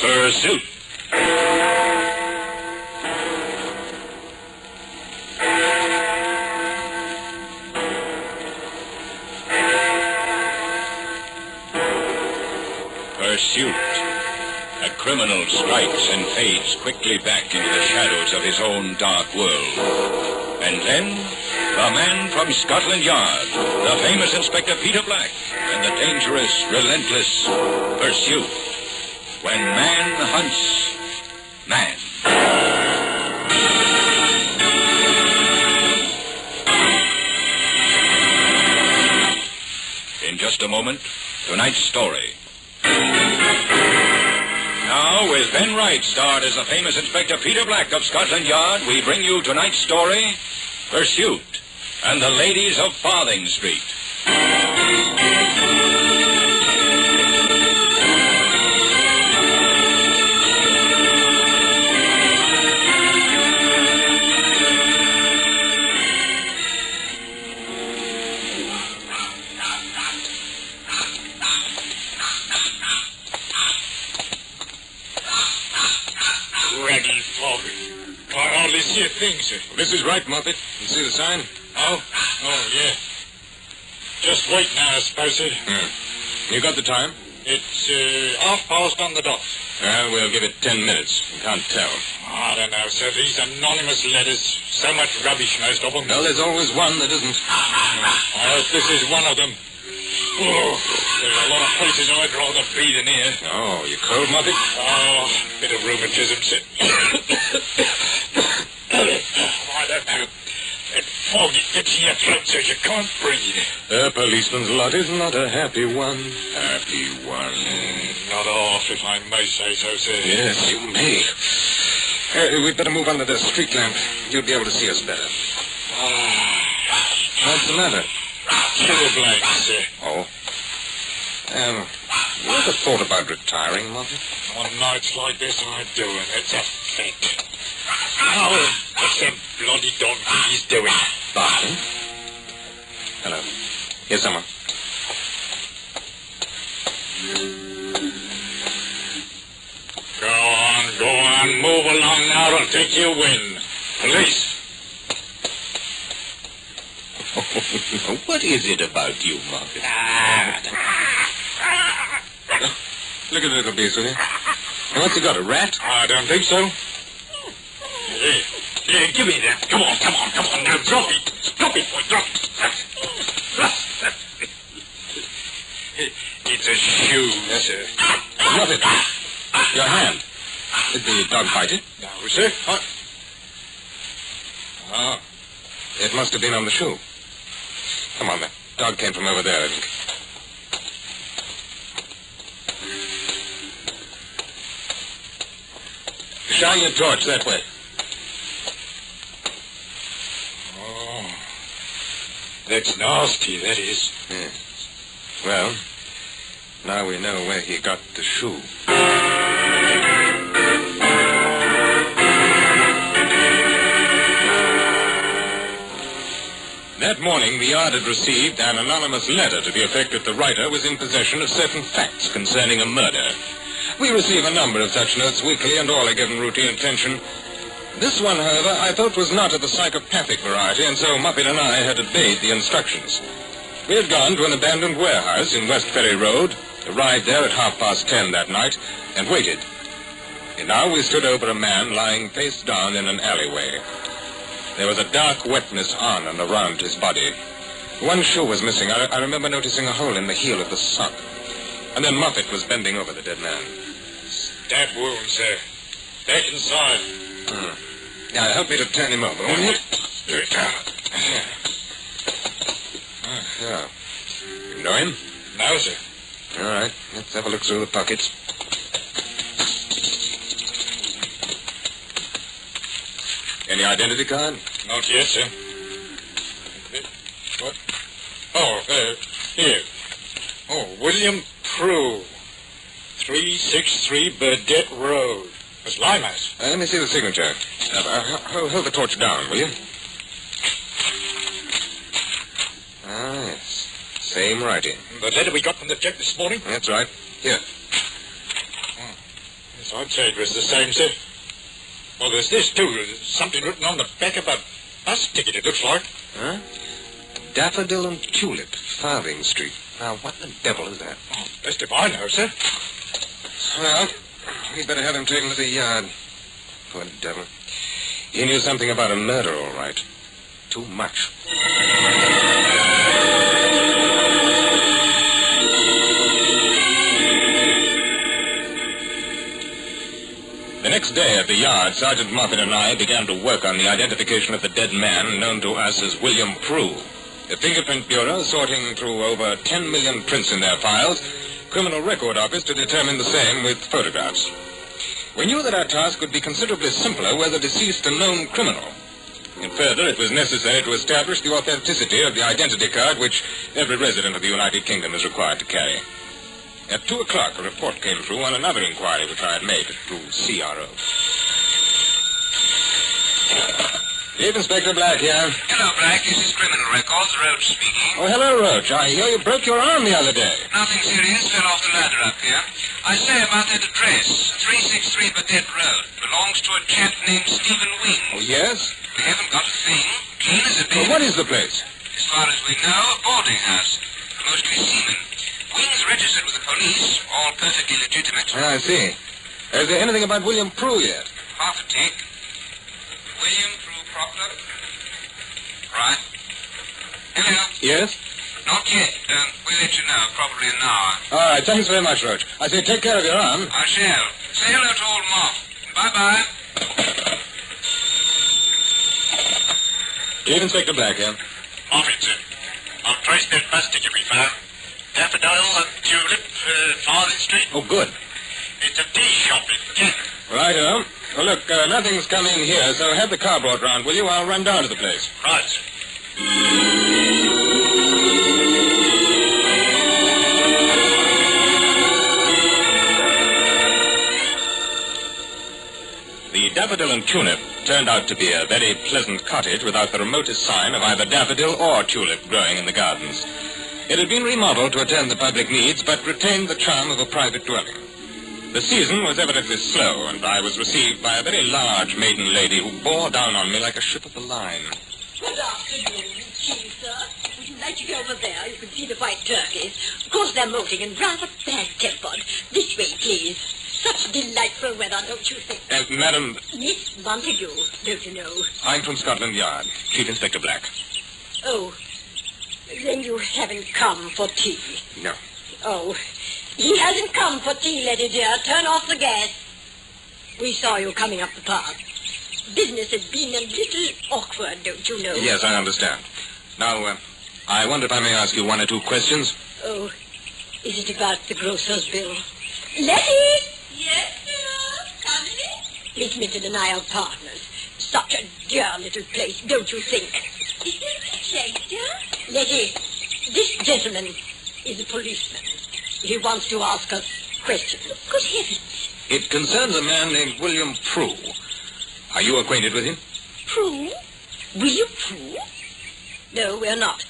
Pursuit. Pursuit. A criminal strikes and fades quickly back into the shadows of his own dark world. And then, the man from Scotland Yard, the famous Inspector Peter Black, and the dangerous, relentless Pursuit. When man hunts man. In just a moment, tonight's story. Now, with Ben Wright starred as the famous Inspector Peter Black of Scotland Yard, we bring you tonight's story, Pursuit, and the Ladies of Farthing Street. Raggy fog. Can't hardly see a thing, sir. This is right, Moffet. You see the sign? Oh, yeah. Just wait now, I suppose, sir. You got the time? It's 1:30 on the dot. Well, we'll give it 10 minutes. You can't tell. I don't know, sir. These anonymous letters. So much rubbish, most of them. Well, there's always one that isn't. I hope this is one of them. Oh, there's a lot of places I'd rather be than here. Oh, you cold, Moffet? Oh, bit of rheumatism, sir. I don't know. That fog, it gets in your throat so you can't breathe. A policeman's lot is not a happy one. Happy one. Not half, if I may say so, sir. Yes, you may. We'd better move under the street lamp. You'll be able to see us better. What's the matter? Sugar blanks, sir. Oh. You ever thought about retiring, Moffet? On nights like this, I do, and it's a fact. Oh, what's that bloody dog think he's doing? Farthing? Hello. Here's someone. Go on, move along now, it'll take you win. Police. What is it about you, Moffet? Look at the little beast, will you? What's he got, a rat? I don't think so. Here, give me that. Come on, now, drop it. Drop it, boy, drop it. It's a shoe, sir. Moffet, your hand. Did the dog bite it? No, sir. Oh. It must have been on the shoe. Come on, the dog came from over there, I think. Shine your torch that way. Oh, that's nasty, that is. Yes. Well, now we know where he got the shoe. That morning, the Yard had received an anonymous letter to the effect that the writer was in possession of certain facts concerning a murder. We receive a number of such notes weekly, and all are given routine attention. This one, however, I felt was not of the psychopathic variety, and so Moffet and I had obeyed the instructions. We had gone to an abandoned warehouse in West Ferry Road, arrived there at 10:30 that night, and waited. And now we stood over a man lying face down in an alleyway. There was a dark wetness on and around his body. One shoe was missing. I remember noticing a hole in the heel of the sock. And then Moffet was bending over the dead man. Stab wound, sir. Back inside. Now, help me to turn him over, will you? Yeah. You know him? No, sir. All right. Let's have a look through the pockets. Any identity card? Not yet, sir. What? Oh, here. Oh, William Prue. 363 Burdett Road. That's Limehouse. Let me see the signature. Hold the torch down, will you? Ah, yes. Same writing. The letter we got from the check this morning? That's right. Here. Yes, I'd say it was the same, sir. Well, there's this, too. There's something written on the back of a bus ticket, it looks like. Huh? Daffodil and Tulip, Farthing Street. Now, what the devil is that? Oh, best if I know, sir. Well, we'd better have him taken to the yard. Poor devil. He knew something about a murder, all right. Too much. The next day at the yard, Sergeant Moffet and I began to work on the identification of the dead man known to us as William Prue. The Fingerprint Bureau sorting through over 10 million prints in their files, Criminal Record Office to determine the same with photographs. We knew that our task would be considerably simpler were the deceased a known criminal. And further, it was necessary to establish the authenticity of the identity card which every resident of the United Kingdom is required to carry. At 2 o'clock, a report came through on another inquiry which I had made through CRO. Chief Inspector Black here. Hello, Black. This is Criminal Records. Roach speaking. Oh, hello, Roach. I hear you broke your arm the other day. Nothing serious. Fell off the ladder up here. I say about that address. 363 Badet Road. Belongs to a chap named Stephen Wings. Oh, yes? We haven't got a thing. Clean as a bed. Well, what is the place? As far as we know, a boarding house. Mostly seamen. Wings registered with the police. All perfectly legitimate. I see. Is there anything about William Prue yet? Half a tick. William Prue Proctor. Right. Hello. Yes? Not yet. We'll let you know. Probably an hour. All right, thanks very much, Roach. I say take care of your arm. I shall. Say hello to old Moff. Bye-bye. Chief Inspector Black here. Moffet, sir. I've traced that bus ticket we found. Daffodil and Tulip, Farthing Street. Oh, good. It's a tea shop in Kent. Righto. Well, look, nothing's come in here, so have the car brought round, will you? I'll run down to the place. Right, sir. The Daffodil and Tulip turned out to be a very pleasant cottage without the remotest sign of either daffodil or tulip growing in the gardens. It had been remodeled to attend the public needs, but retained the charm of a private dwelling. The season was evidently slow, and I was received by a very large maiden lady who bore down on me like a ship of the line. Good afternoon, Chief, sir. Would you like to go over there? You can see the white turkeys. Of course, they're molting and rather bad-tempered. This way, please. Such delightful weather, don't you think? Madam, Miss Montague, don't you know? I'm from Scotland Yard, Chief Inspector Black. Oh, then you haven't come for tea. No. Oh, he hasn't come for tea, Letty dear. Turn off the gas. We saw you coming up the path. Business has been a little awkward, don't you know? Yes, I understand. Now, I wonder if I may ask you one or two questions. Oh, is it about the grocer's bill? Letty! Yes, sir. Come in. Miss Minton and I are partners. Such a dear little place, don't you think? Is there a pleasure? Letty, this gentleman is a policeman. He wants to ask us questions. Good heavens. It concerns a man named William Prue. Are you acquainted with him? Prue? William Prue? No, we're not.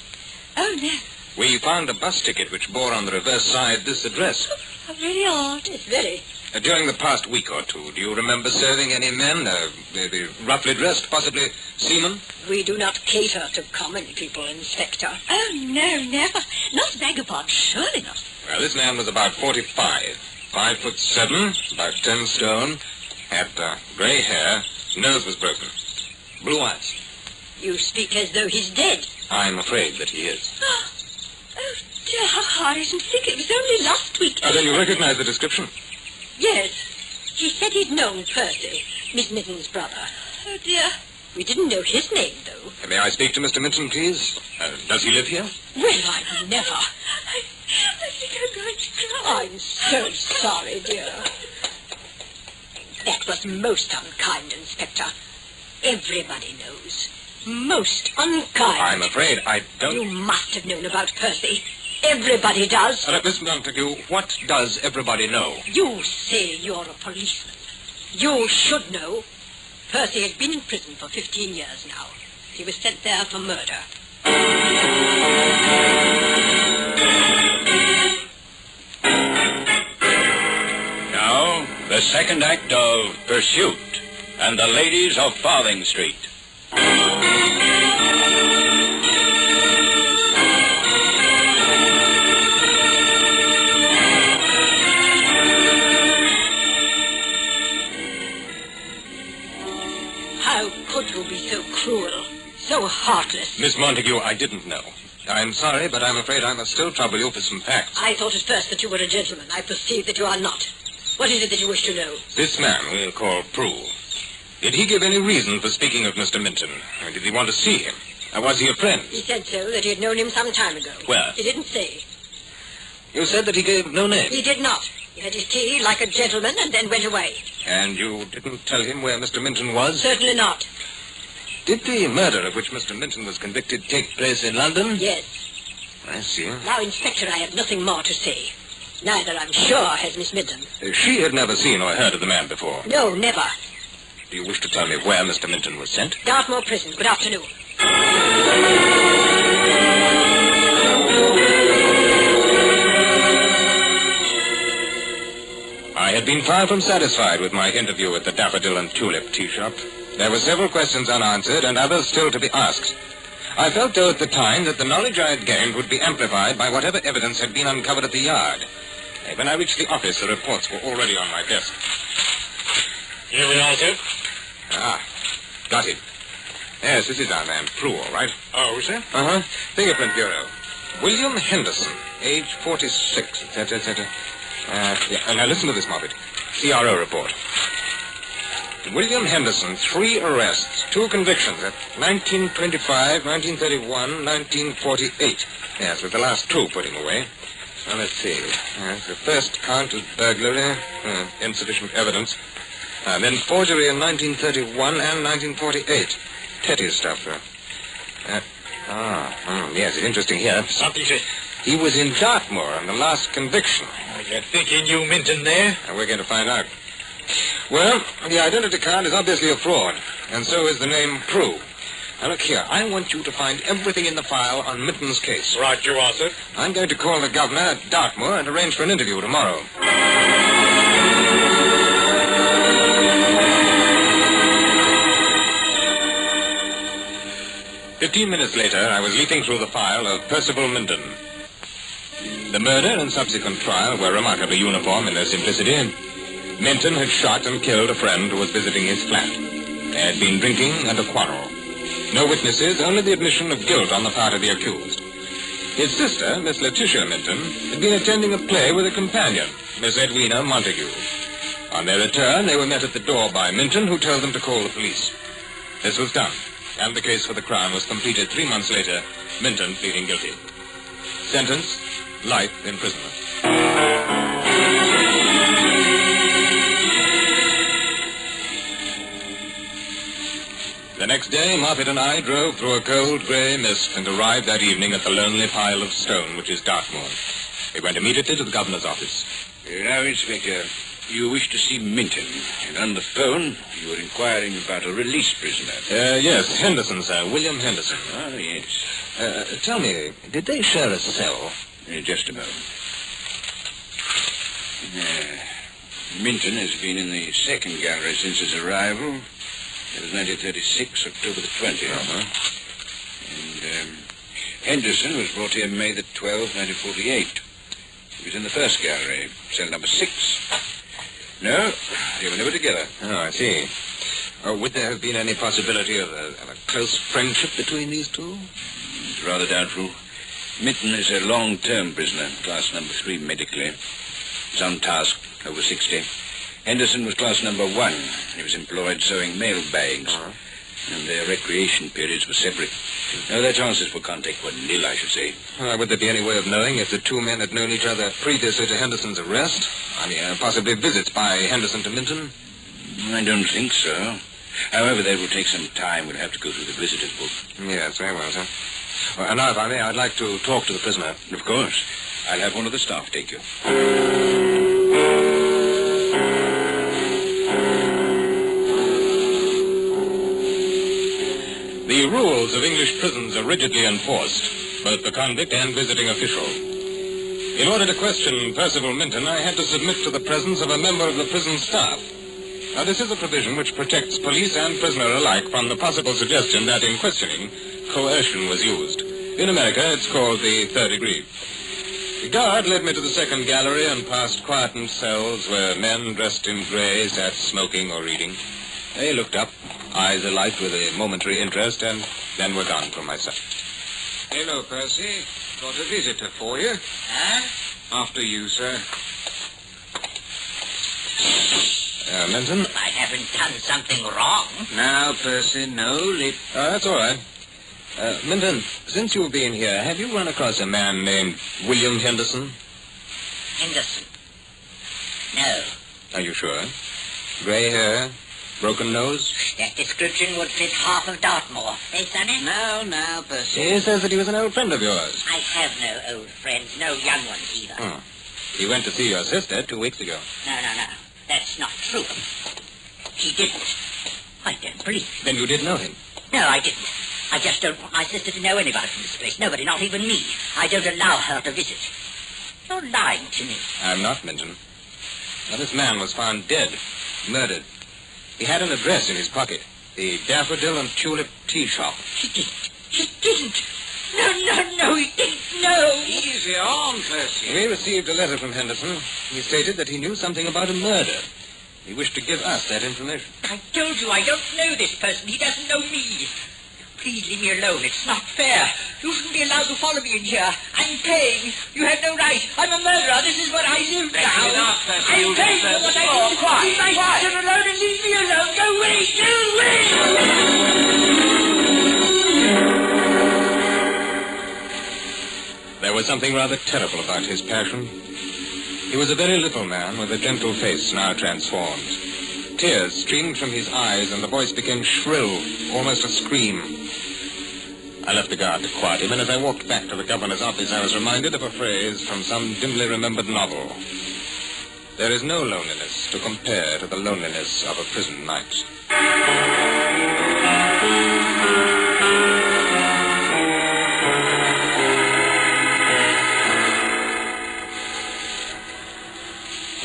Oh, no. We found a bus ticket which bore on the reverse side this address. How very odd. It's very. During the past week or two, do you remember serving any men, maybe roughly dressed, possibly seamen? We do not cater to common people, Inspector. Oh, no, never. Not vagabonds, surely not. Well, this man was about 45, 5'7", about 10 stone, had grey hair, nose was broken, blue eyes. You speak as though he's dead. I'm afraid that he is. Oh, dear, how hard I didn't think it was only last week. Then you recognize the description? Yes. He said he'd known Percy, Miss Minton's brother. Oh, dear. We didn't know his name, though. May I speak to Mr. Minton, please? Does he live here? Well, I never. I think I'm going to cry. I'm so sorry, dear. That was most unkind, Inspector. Everybody knows. Most unkind. I'm afraid I don't... You must have known about Percy. Everybody does. Miss Montague, what does everybody know? You say you're a policeman. You should know. Percy has been in prison for 15 years now. He was sent there for murder. Now, the second act of Pursuit and the Ladies of Farthing Street. How could you be so cruel, so heartless? Miss Montague, I didn't know. I'm sorry, but I'm afraid I must still trouble you for some facts. I thought at first that you were a gentleman. I perceive that you are not. What is it that you wish to know? This man we'll call Prue. Did he give any reason for speaking of Mr. Minton? Or did he want to see him? Or was he a friend? He said so, that he had known him some time ago. Where? He didn't say. You said that he gave no name. He did not. He had his tea like a gentleman and then went away. And you didn't tell him where Mr. Minton was? Certainly not. Did the murder of which Mr. Minton was convicted take place in London? Yes. I see. Now, Inspector, I have nothing more to say. Neither, I'm sure, has Miss Minton. She had never seen or heard of the man before. No, never. Do you wish to tell me where Mr. Minton was sent? Dartmoor Prison. Good afternoon. I had been far from satisfied with my interview at the Daffodil and Tulip tea shop. There were several questions unanswered and others still to be asked. I felt, though, at the time that the knowledge I had gained would be amplified by whatever evidence had been uncovered at the yard. When I reached the office, the reports were already on my desk. Here we are, sir. Ah, got it. Yes, this is our man, Prue, all right. Oh, sir? Uh-huh. Fingerprint Bureau. William Henderson, age 46, etc., etc. Now listen to this, Moffet. CRO report. William Henderson, 3 arrests, 2 convictions at 1925, 1931, 1948. Yes, with the last 2 put him away. Now, let's see. The first count was burglary, insufficient evidence. Then forgery in 1931 and 1948. Petty stuff. Yes, it's interesting here. Something, sir. He was in Dartmoor on the last conviction. You think he knew Minton there? We're going to find out. Well, the identity card is obviously a fraud, and so is the name Prue. Now, look here. I want you to find everything in the file on Minton's case. Right you are, sir. I'm going to call the governor at Dartmoor and arrange for an interview tomorrow. "15 minutes later, I was leafing through the file of Percival Minton. The murder and subsequent trial were remarkably uniform in their simplicity. Minton had shot and killed a friend who was visiting his flat. They had been drinking and a quarrel. No witnesses, only the admission of guilt on the part of the accused. His sister, Miss Letitia Minton, had been attending a play with a companion, Miss Edwina Montague. On their return, they were met at the door by Minton, who told them to call the police. This was done, and the case for the Crown was completed 3 months later, Minton pleading guilty. Sentence, life imprisonment. The next day, Moffet and I drove through a cold grey mist and arrived that evening at the lonely pile of stone, which is Dartmoor. We went immediately to the governor's office. Now, Inspector, you wish to see Minton, and on the phone you were inquiring about a released prisoner. Yes, Henderson, sir. William Henderson. Ah, yes. Tell me, did they share a cell? Just a moment. Minton has been in the second gallery since his arrival. It was 1936, October the 20th. And Henderson was brought here May the 12th, 1948. He was in the first gallery, cell number 6. No, they were never together. Oh, I see. Would there have been any possibility of a close friendship between these two? It's rather doubtful. Minton is a long-term prisoner, class number 3 medically. He's on task, over 60. Henderson was class number 1. He was employed sewing mail bags. And their recreation periods were separate. Now, their chances for contact were nil, I should say. Would there be any way of knowing if the two men had known each other previously to Henderson's arrest? I mean, possibly visits by Henderson to Minton? I don't think so. However, that will take some time. We'll have to go through the visitor's book. Yes, very well, sir. And now, if I may, I'd like to talk to the prisoner. Of course. I'll have one of the staff take you. The rules of English prisons are rigidly enforced, both the convict and visiting official. In order to question Percival Minton, I had to submit to the presence of a member of the prison staff. Now, this is a provision which protects police and prisoner alike from the possible suggestion that in questioning, coercion was used. In America, it's called the third degree. The guard led me to the second gallery and past quiet cells where men dressed in gray sat smoking or reading. They looked up, eyes alight with a momentary interest, and then were gone from my sight. Hello, Percy. Got a visitor for you. Huh? After you, sir. Minton? I haven't done something wrong. Now, Percy, no. That's all right. Minton, since you've been here, have you run across a man named William Henderson? Henderson? No. Are you sure? Gray hair, broken nose? That description would fit half of Dartmoor. Eh, Sonny? Now, Percy. He says that he was an old friend of yours. I have no old friends, no young ones either. Oh. He went to see your sister 2 weeks ago. No. That's not true. He didn't. I don't believe it. Then you did know him? No, I didn't. I just don't want my sister to know anybody from this place. Nobody, not even me. I don't allow her to visit. You're lying to me. I'm not, Minton. Now, this man was found dead, murdered. He had an address in his pocket. The Daffodil and Tulip Tea Shop. He didn't. No, he didn't. No. Easy on, Percy. We received a letter from Henderson. He stated that he knew something about a murder. He wished to give us that information. I told you I don't know this person. He doesn't know me. Please leave me alone. It's not fair. You shouldn't be allowed to follow me in here. I'm paying. You have no right. I'm a murderer. This is what I live now. I'm paying for what I do. Leave my sister alone and leave me alone. Go away. There was something rather terrible about his passion. He was a very little man with a gentle face now transformed. Tears streamed from his eyes and the voice became shrill, almost a scream. I left the guard to quiet him, and as I walked back to the governor's office, I was reminded of a phrase from some dimly remembered novel. There is no loneliness to compare to the loneliness of a prison night.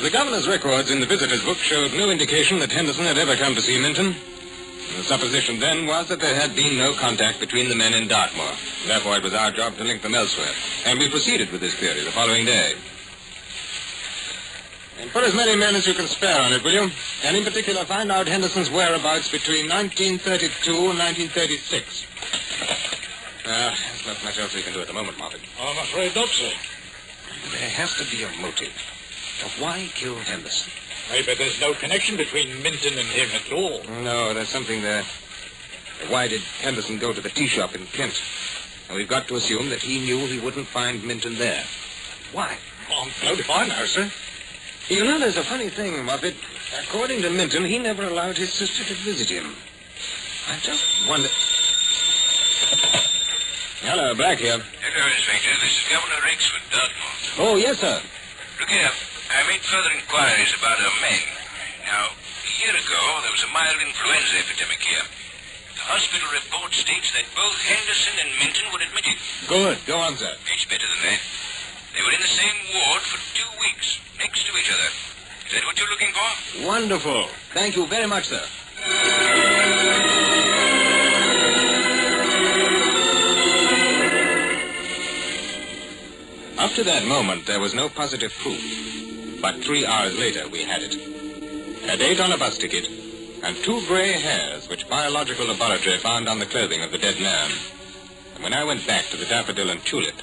The governor's records in the visitor's book showed no indication that Henderson had ever come to see Minton. The supposition then was that there had been no contact between the men in Dartmoor. Therefore, it was our job to link them elsewhere. And we proceeded with this theory the following day. And put as many men as you can spare on it, will you? And in particular, find out Henderson's whereabouts between 1932 and 1936. There's not much else we can do at the moment, Moffet. I'm afraid not, sir. There has to be a motive. Of why kill Henderson? Maybe there's no connection between Minton and him at all. No, there's something there. Why did Henderson go to the tea shop in Kent? And we've got to assume that he knew he wouldn't find Minton there. Why? I'm blowed if I know, sir. You know, there's a funny thing, Moffet. According to Minton, he never allowed his sister to visit him. I just wonder... Hello, back here. Hello, Inspector. This is Governor Erich with Dartmoor. Oh, yes, sir. Look here. I made further inquiries about our men. Now, a year ago, there was a mild influenza epidemic here. The hospital report states that both Henderson and Minton were admitted. Good. Go on, sir. It's better than that. They were in the same ward for 2 weeks, next to each other. Is that what you're looking for? Wonderful. Thank you very much, sir. Up to that moment, there was no positive proof. But 3 hours later, we had it. A date on a bus ticket, and 2 gray hairs which biological laboratory found on the clothing of the dead man. And when I went back to the Daffodil and Tulip,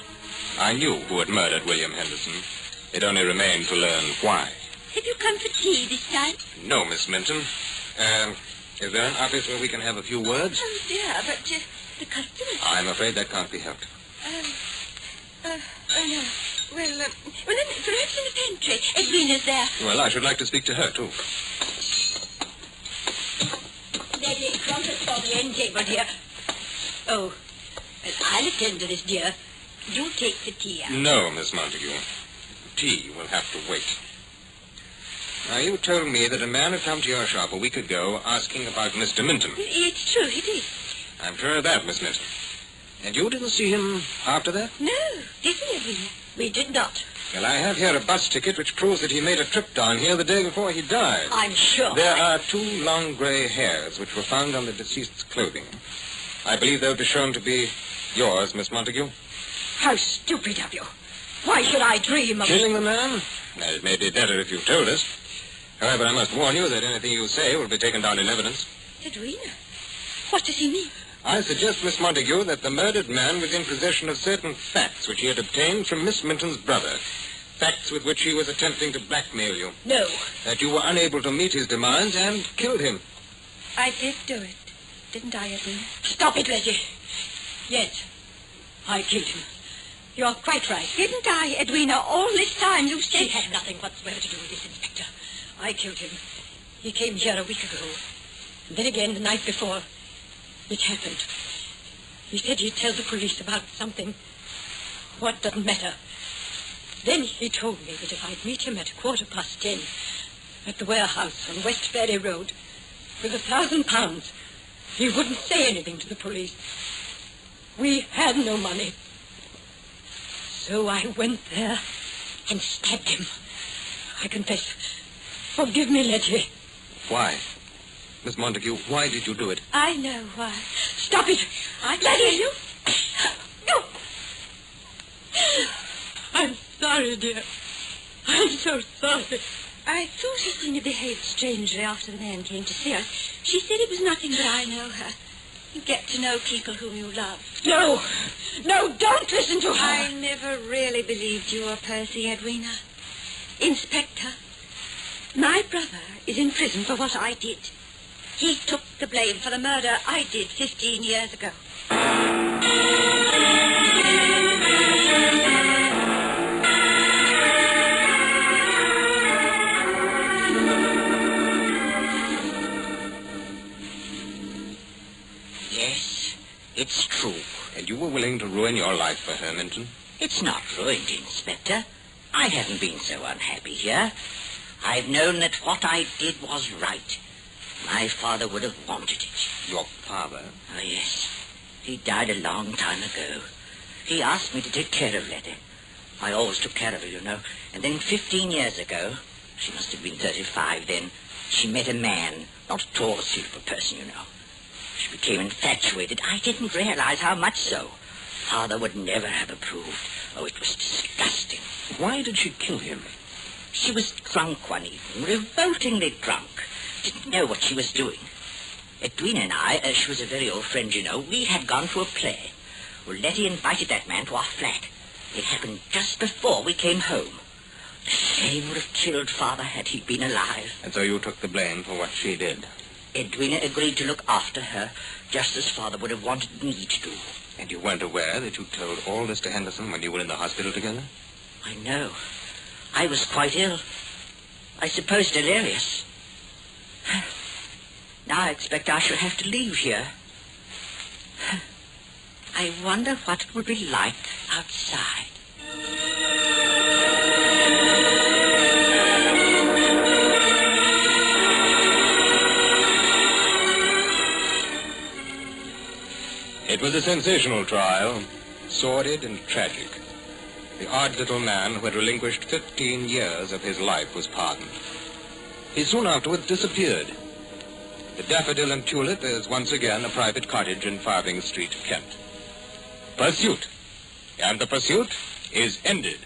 I knew who had murdered William Henderson. It only remained to learn why. Have you come for tea this time? No, Miss Minton. Is there an office where we can have a few words? Oh, dear, but the customers... I'm afraid that can't be helped. Oh, no. Well, then, perhaps in the pantry. Edwina's there. Well, I should like to speak to her, too. There's a trumpet for the end table, dear. Oh, well, I'll attend to this, dear. You take the tea out. No, Miss Montague. Tea will have to wait. Now, you told me that a man had come to your shop a week ago asking about Mr. Minton. It's true, it is. I'm sure of that, Miss Minton. And you didn't see him after that? No, didn't Edwina? We did not. Well, I have here a bus ticket which proves that he made a trip down here the day before he died. I'm sure. There are 2 long gray hairs which were found on the deceased's clothing. I believe they'll be shown to be yours, Miss Montague. How stupid of you. Why should I dream of... Killing the man? Well, it may be better if you told us. However, I must warn you that anything you say will be taken down in evidence. Edwina? What does he mean? I suggest, Miss Montague, that the murdered man was in possession of certain facts which he had obtained from Miss Minton's brother. Facts with which he was attempting to blackmail you. No. That you were unable to meet his demands and killed him. I did do it, didn't I, Edwina? Stop it, Letty. Yes, I killed him. You're quite right. Didn't I, Edwina? All this time you said... He had nothing whatsoever to do with this, Inspector. I killed him. He came here a week ago. And then again the night before. It happened. He said he'd tell the police about something. What doesn't matter. Then he told me that if I'd meet him at 10:15 at the warehouse on West Ferry Road with £1,000, he wouldn't say anything to the police. We had no money. So I went there and stabbed him. I confess. Forgive me, Letty. Why? Miss Montague, why did you do it? I know why. Stop it! I tell you. No! I'm sorry, dear. I'm so sorry. I thought Edwina behaved strangely after the man came to see us. She said it was nothing, but I know her. You get to know people whom you love. No! No, don't listen to her! I never really believed you were Percy, Edwina. Inspector, my brother is in prison for what I did. He took the blame for the murder I did 15 years ago. Yes, it's true. And you were willing to ruin your life for her, Minton? It's not ruined, Inspector. I haven't been so unhappy here. I've known that what I did was right. My father would have wanted it. Your father? Oh, yes. He died a long time ago. He asked me to take care of Letty. I always took care of her, you know. And then 15 years ago, she must have been 35 then, she met a man, not a tall, silver person, you know. She became infatuated. I didn't realize how much so. Father would never have approved. Oh, it was disgusting. Why did she kill him? She was drunk one evening, revoltingly drunk. Didn't know what she was doing. Edwina and I, she was a very old friend, you know, we had gone to a play. Well, Letty invited that man to our flat. It happened just before we came home. The shame would have killed Father had he been alive. And so you took the blame for what she did? Edwina agreed to look after her, just as Father would have wanted me to do. And you weren't aware that you told all this to Henderson when you were in the hospital together? I know. I was quite ill. I suppose delirious. Now I expect I shall have to leave here. I wonder what it would be like outside. It was a sensational trial, sordid and tragic. The odd little man who had relinquished 15 years of his life was pardoned. He soon afterwards disappeared. The Daffodil and Tulip is once again a private cottage in Farthing Street, Kent. Pursuit. And the pursuit is ended.